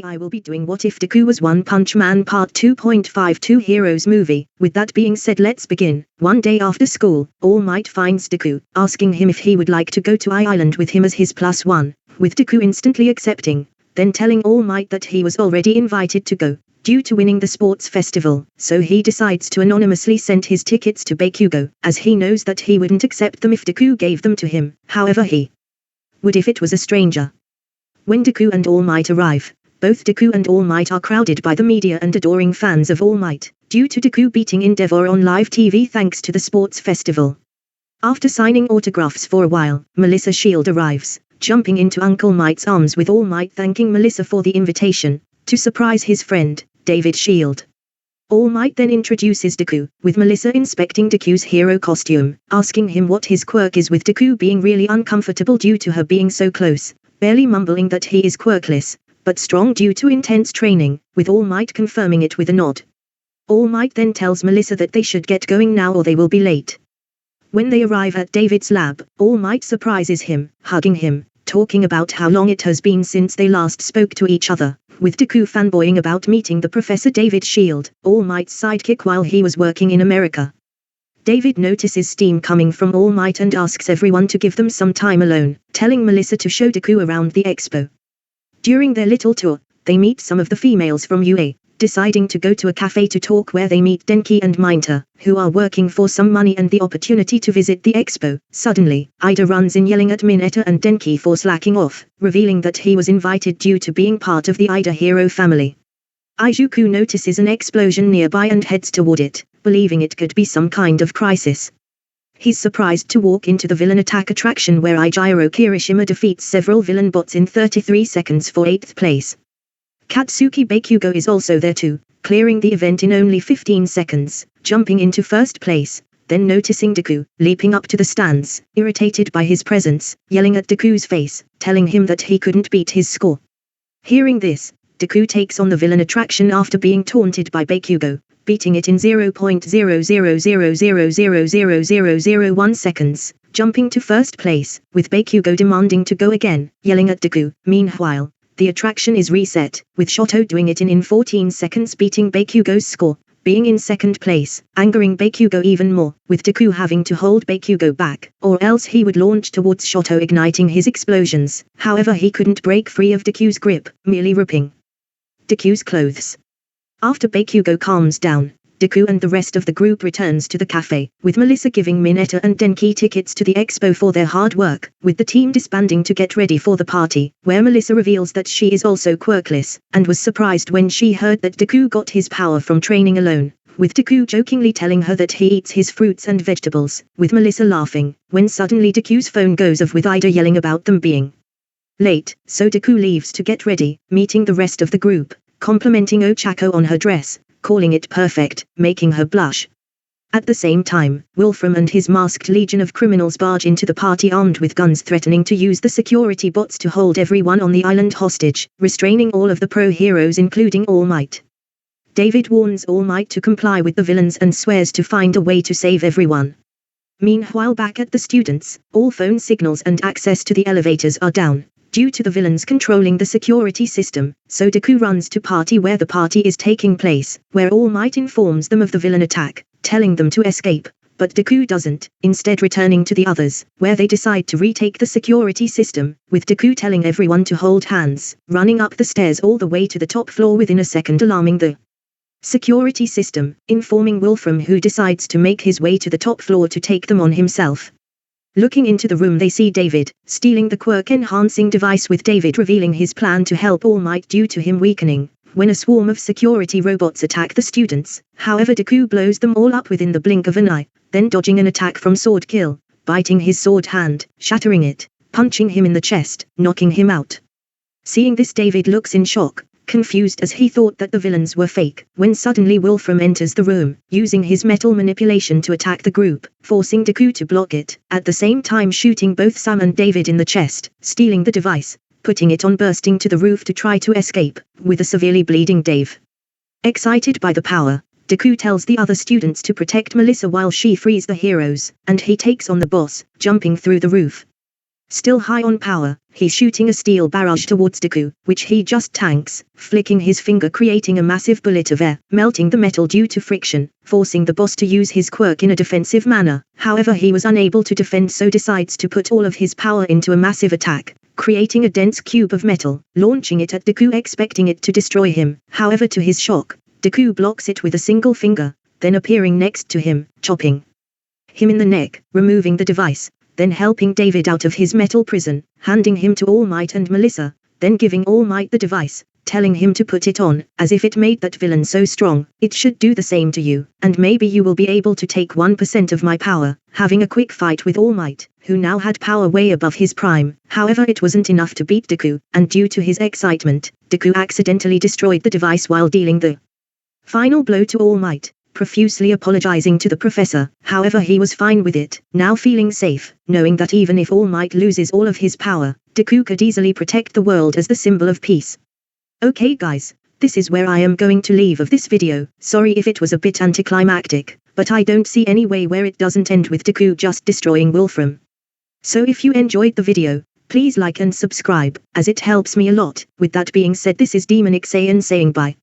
I will be doing What If Deku Was One Punch Man Part 2.52 Heroes Movie. With that being said, let's begin. One day after school, All Might finds Deku, asking him if he would like to go to Island with him as his +1, with Deku instantly accepting, then telling All Might that he was already invited to go, due to winning the sports festival, so he decides to anonymously send his tickets to Bakugo, as he knows that he wouldn't accept them if Deku gave them to him, however he would if it was a stranger. When Deku and All Might arrive, both Deku and All Might are crowded by the media and adoring fans of All Might, due to Deku beating Endeavor on live TV thanks to the sports festival. After signing autographs for a while, Melissa Shield arrives, jumping into Uncle Might's arms with All Might thanking Melissa for the invitation, to surprise his friend, David Shield. All Might then introduces Deku, with Melissa inspecting Deku's hero costume, asking him what his quirk is, with Deku being really uncomfortable due to her being so close, barely mumbling that he is quirkless, but strong due to intense training, with All Might confirming it with a nod. All Might then tells Melissa that they should get going now or they will be late. When they arrive at David's lab, All Might surprises him, hugging him, talking about how long it has been since they last spoke to each other, with Deku fanboying about meeting the Professor David Shield, All Might's sidekick while he was working in America. David notices steam coming from All Might and asks everyone to give them some time alone, telling Melissa to show Deku around the Expo. During their little tour, they meet some of the females from UA, deciding to go to a cafe to talk, where they meet Denki and Minta, who are working for some money and the opportunity to visit the Expo. Suddenly, Ida runs in yelling at Mineta and Denki for slacking off, revealing that he was invited due to being part of the Ida hero family. Izuku notices an explosion nearby and heads toward it, believing it could be some kind of crisis. He's surprised to walk into the villain attack attraction, where Eijiro Kirishima defeats several villain bots in 33 seconds for 8th place. Katsuki Bakugo is also there too, clearing the event in only 15 seconds, jumping into 1st place, then noticing Deku, leaping up to the stands, irritated by his presence, yelling at Deku's face, telling him that he couldn't beat his score. Hearing this, Deku takes on the villain attraction after being taunted by Bakugo, beating it in 0.000000001 seconds, jumping to 1st place, with Bakugo demanding to go again, yelling at Deku. Meanwhile, the attraction is reset, with Shoto doing it in 14 seconds, beating Bakugo's score, being in 2nd place, angering Bakugo even more, with Deku having to hold Bakugo back, or else he would launch towards Shoto, igniting his explosions. However, he couldn't break free of Deku's grip, merely ripping Deku's clothes. After Bakugo calms down, Deku and the rest of the group returns to the cafe, with Melissa giving Mineta and Denki tickets to the Expo for their hard work, with the team disbanding to get ready for the party, where Melissa reveals that she is also quirkless, and was surprised when she heard that Deku got his power from training alone, with Deku jokingly telling her that he eats his fruits and vegetables, with Melissa laughing, when suddenly Deku's phone goes off with Ida yelling about them being late, so Deku leaves to get ready, meeting the rest of the group, complimenting Ochako on her dress, calling it perfect, making her blush. At the same time, Wolfram and his masked legion of criminals barge into the party armed with guns, threatening to use the security bots to hold everyone on the island hostage, restraining all of the pro-heroes including All Might. David warns All Might to comply with the villains and swears to find a way to save everyone. Meanwhile, back at the students, all phone signals and access to the elevators are down, due to the villains controlling the security system, so Deku runs to party where the party is taking place, where All Might informs them of the villain attack, telling them to escape, but Deku doesn't, instead returning to the others, where they decide to retake the security system, with Deku telling everyone to hold hands, running up the stairs all the way to the top floor within a second, alarming the security system, informing Wolfram, who decides to make his way to the top floor to take them on himself. Looking into the room, they see David, stealing the quirk-enhancing device, with David revealing his plan to help All Might due to him weakening, when a swarm of security robots attack the students. However, Deku blows them all up within the blink of an eye, then dodging an attack from Sword Kill, biting his sword hand, shattering it, punching him in the chest, knocking him out. Seeing this, David looks in shock, confused, as he thought that the villains were fake, when suddenly Wolfram enters the room, using his metal manipulation to attack the group, forcing Deku to block it, at the same time shooting both Sam and David in the chest, stealing the device, putting it on, bursting to the roof to try to escape, with a severely bleeding Dave. Excited by the power, Deku tells the other students to protect Melissa while she frees the heroes, and he takes on the boss, jumping through the roof. Still high on power, he's shooting a steel barrage towards Deku, which he just tanks, flicking his finger creating a massive bullet of air, melting the metal due to friction, forcing the boss to use his quirk in a defensive manner. However, he was unable to defend, so decides to put all of his power into a massive attack, creating a dense cube of metal, launching it at Deku expecting it to destroy him. However, to his shock, Deku blocks it with a single finger, then appearing next to him, chopping him in the neck, removing the device, then helping David out of his metal prison, handing him to All Might and Melissa, then giving All Might the device, telling him to put it on, as if it made that villain so strong, it should do the same to you, and maybe you will be able to take 1% of my power, having a quick fight with All Might, who now had power way above his prime. However, it wasn't enough to beat Deku, and due to his excitement, Deku accidentally destroyed the device while dealing the final blow to All Might, profusely apologizing to the professor. However, he was fine with it, now feeling safe, knowing that even if All Might loses all of his power, Deku could easily protect the world as the symbol of peace. Okay guys, this is where I am going to leave of this video. Sorry if it was a bit anticlimactic, but I don't see any way where it doesn't end with Deku just destroying Wolfram. So if you enjoyed the video, please like and subscribe, as it helps me a lot. With that being said, this is Demonic Saiyan saying bye.